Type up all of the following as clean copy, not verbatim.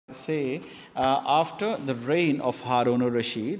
say after the reign of Harun al-Rashid,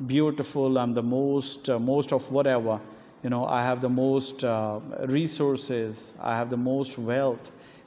beautiful, I'm the most of whatever, you know, I have the most resources, I have the most wealth।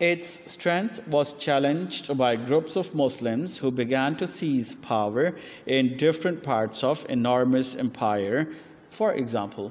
its strength was challenged by groups of Muslims who began to seize power in different parts of enormous empire. For example,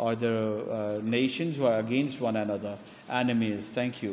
or the nations who are against one another, enemies, thank you,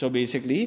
so basically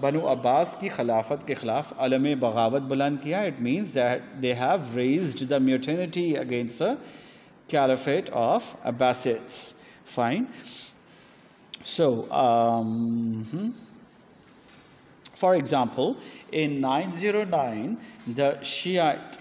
بنو عباس کی خلافت کے خلاف علم بغاوت بلند کیا. It means that they have raised the mutiny against the caliphate of Abbasids. Fine. So, for example, in 909, the Shiite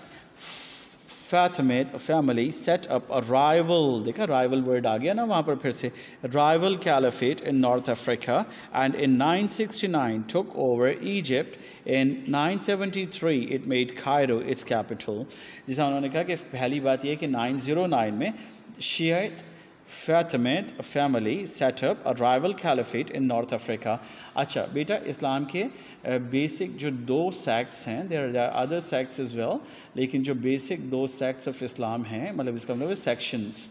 Fatimid family set up a rival, دیکھا rival word آ گیا نا وہاں پر پھر سے, rival caliphate in North Africa, and in 969 took over Egypt. In 973 it made Cairo its capital. جیسا انہوں نے کہا کہ پہلی بات یہ ہے کہ 909 میں Shiite Fatimid family set up a rival caliphate in North Africa. اچھا بیٹا اسلام کے بیسک جو دو سیکٹس ہیں, there are other sects as well, لیکن جو بیسک دو سیکٹس آف اسلام ہیں, مطلب اس کا مطلب سیکشنز,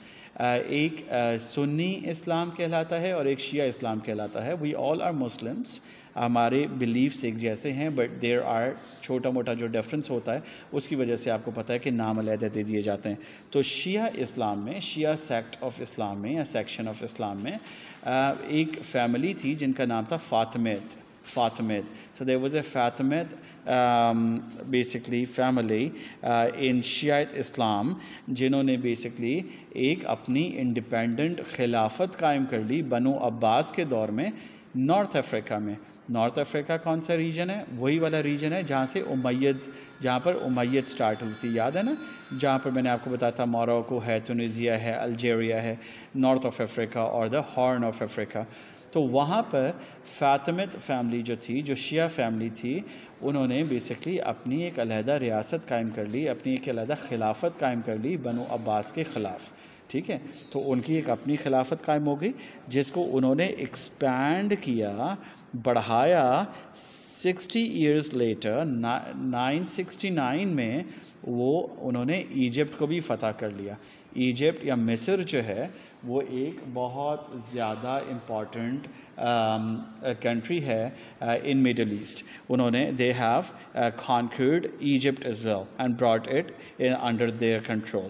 ایک سنی اسلام کہلاتا ہے اور ایک شیعہ اسلام کہلاتا ہے. وی آل آر مسلمس, ہمارے بلیفس ایک جیسے ہیں, بٹ دیر آر چھوٹا موٹا جو ڈفرینس ہوتا ہے اس کی وجہ سے آپ کو پتہ ہے کہ نام علیحدہ دے دیے جاتے ہیں. تو شیعہ اسلام میں, شیعہ سیکٹ آف اسلام میں یا سیکشن آف اسلام میں ایک فیملی تھی جن کا نام تھا فاطمید. So there was a Fatimid basically family in Shiite Islam جنہوں نے basically ایک اپنی انڈیپینڈنٹ خلافت قائم کر لی بنو عباس کے دور میں نارتھ افریقہ میں. نارتھ افریقہ کون سا ریجن ہے؟ وہی والا ریجن ہے جہاں سے جہاں پر امید سٹارٹ ہوئی تھی, یاد ہے نا, جہاں پر میں نے آپ کو بتایا تھا موروکو ہے, تونیزیا ہے, الجیریا ہے, نارتھ آف افریقہ اور دا ہارن آف افریقہ. تو وہاں پر فاطمد فیملی جو تھی, جو شیعہ فیملی تھی, انہوں نے بیسکلی اپنی ایک علیحدہ ریاست قائم کر لی, اپنی ایک علیحدہ خلافت قائم کر لی بنو عباس کے خلاف. ٹھیک ہے, تو ان کی ایک اپنی خلافت قائم ہو گئی جس کو انہوں نے ایکسپینڈ کیا, بڑھایا. 60 ایئرز لیٹر 969 میں وہ انہوں نے ایجپٹ کو بھی فتح کر لیا. ایجپٹ یا مصر جو ہے وہ ایک بہت زیادہ امپورٹنٹ کنٹری ہے ان میڈل ایسٹ. انہوں نے they have conquered Egypt as well and brought it under their control.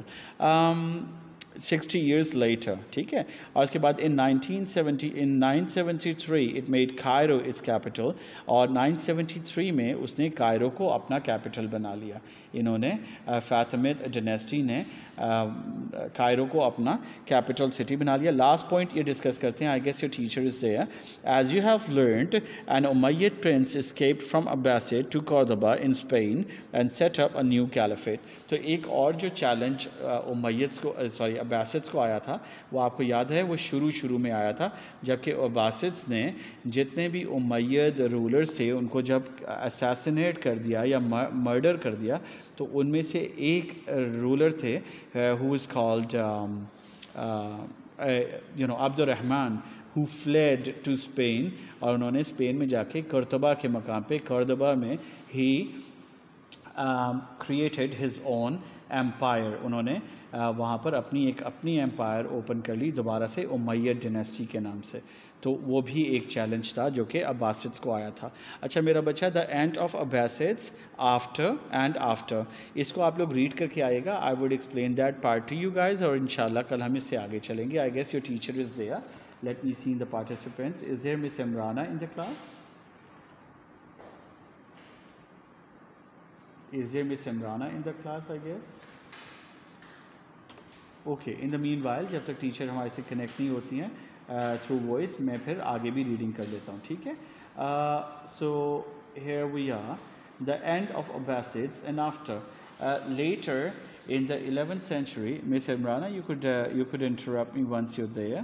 60 years later, ٹھیک ہے, اور اس کے بعد in 973 it made Cairo its capital, اور 973 میں اس نے کائرو کو اپنا کیپٹل بنا لیا. انہوں نے فاطمد ڈینیسٹی نے کائرو کو اپنا کیپٹل سٹی بنا لیا. لاسٹ پوائنٹ یہ ڈسکس کرتے ہیں, I guess your teacher is there. As you have learned, an Umayyad prince escaped from Abbasid to Cordoba in Spain and set up a new caliphate. تو ایک اور جو challenge امیدز کو عباسدز کو آیا تھا وہ آپ کو یاد ہے, وہ شروع میں آیا تھا جبکہ عباسدز نے جتنے بھی امید رولرز تھے ان کو جب اسیسینیٹ کر دیا یا مرڈر کر دیا, تو ان میں سے ایک رولر تھے who was called عبد الرحمن, who fled to Spain, اور انہوں نے اسپین میں جا کے قرطبہ کے مقام پہ, قرطبہ میں he created his own empire. انہوں نے وہاں پر اپنی ایمپائر اوپن کر لی دوبارہ سے امید ڈینیسٹی کے نام سے. تو وہ بھی ایک چیلنج تھا جو کہ عباسدز کو آیا تھا. اچھا میرا بچہ, دا اینڈ آف عباسدز آفٹر, اس کو آپ لوگ ریڈ کر کے آئے گا. I would explain that part to you guys, اور انشاءاللہ کل ہم اس سے آگے چلیں گے. I guess your teacher is there. Let me see the participants. Is there miss Imrana in the class? Is there Miss Imrana in the class, I guess? Okay, in the meanwhile, جب تک ٹیچر ہمارے سے connect نہیں ہوتی ہیں through voice, میں پھر آگے بھی ریڈنگ کر لیتا ہوں, ٹھیک ہے. So here we are, the end of Abbasids and after. Later in the 11th century, Miss Imrana, you could interrupt me once you're there,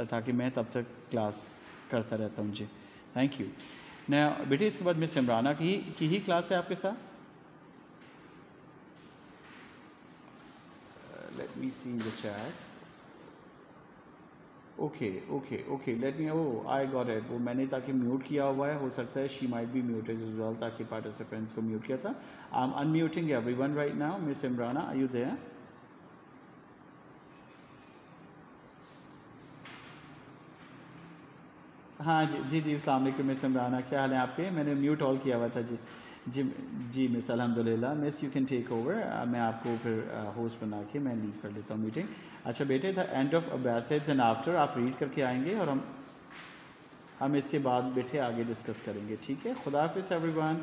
تاکہ میں تب تک کلاس کرتا رہتا ہوں. جی تھینک یو. Now, بیٹے اس کے بعد مس عمرانہ کی ہی کلاس ہے آپ کے ساتھ. Let me see in the chat. Okay, let me, I got it. وہ میں نے تاکہ میوٹ کیا ہوا ہے, ہو سکتا ہے she might be muted as well, تاکہ participants کو میوٹ کیا تھا. I'm unmuting everyone right now. Miss Imrana, are you there? ہاں جی السلام علیکم مس عمرانہ, کیا حال ہے آپ کے؟ میں نے میوٹ آل کیا ہوا تھا. جی مس الحمدللہ. Miss you can take over, میں آپ کو پھر ہوسٹ بنا کے میں لیڈ کر لیتا ہوں میٹنگ. اچھا بیٹے, دا اینڈ آف عباسدز اینڈ آفٹر آپ ریڈ کر کے آئیں گے اور ہم ہم اس کے بعد بیٹھے آگے ڈسکس کریں گے. ٹھیک ہے, خدا حافظ ایوری ون.